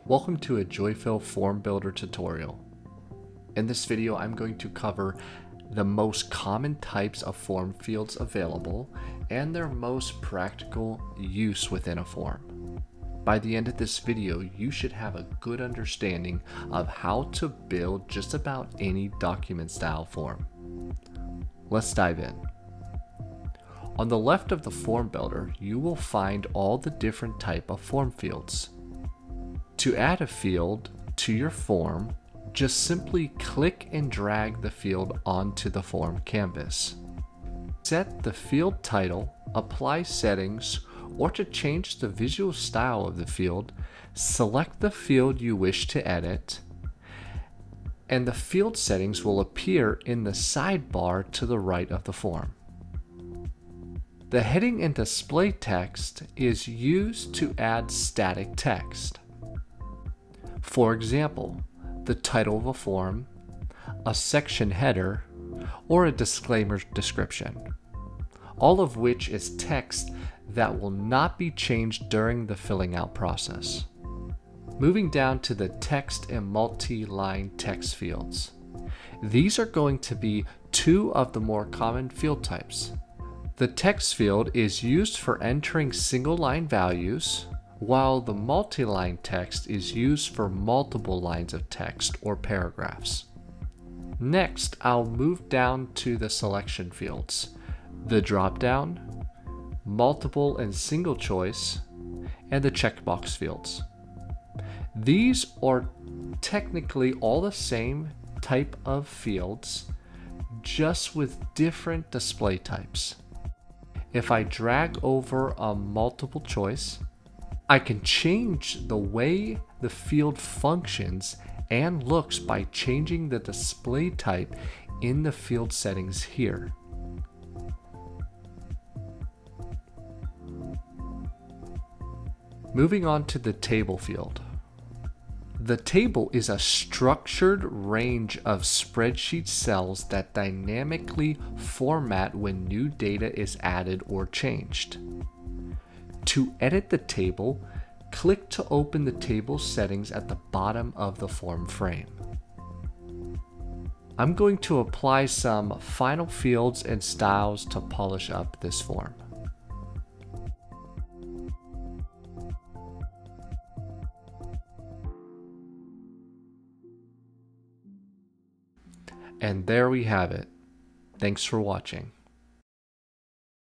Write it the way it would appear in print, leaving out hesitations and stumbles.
Welcome to a Joyfill Form Builder tutorial. In this video, I'm going to cover the most common types of form fields available and their most practical use within a form. By the end of this video, you should have a good understanding of how to build just about any document style form. Let's dive in. On the left of the form builder, you will find all the different type of form fields. To add a field to your form, just simply click and drag the field onto the form canvas. Set the field title, apply settings, or to change the visual style of the field, select the field you wish to edit, and the field settings will appear in the sidebar to the right of the form. The heading and display text is used to add static text. For example, the title of a form, a section header, or a disclaimer description, all of which is text that will not be changed during the filling out process. Moving down to the text and multi-line text fields. These are going to be two of the more common field types. The text field is used for entering single line values, while the multi-line text is used for multiple lines of text or paragraphs. Next, I'll move down to the selection fields, the drop-down, multiple and single choice, and the checkbox fields. These are technically all the same type of fields, just with different display types. If I drag over a multiple choice, I can change the way the field functions and looks by changing the display type in the field settings here. Moving on to the table field. The table is a structured range of spreadsheet cells that dynamically format when new data is added or changed. To edit the table, click to open the table settings at the bottom of the form frame. I'm going to apply some final fields and styles to polish up this form. And there we have it. Thanks for watching.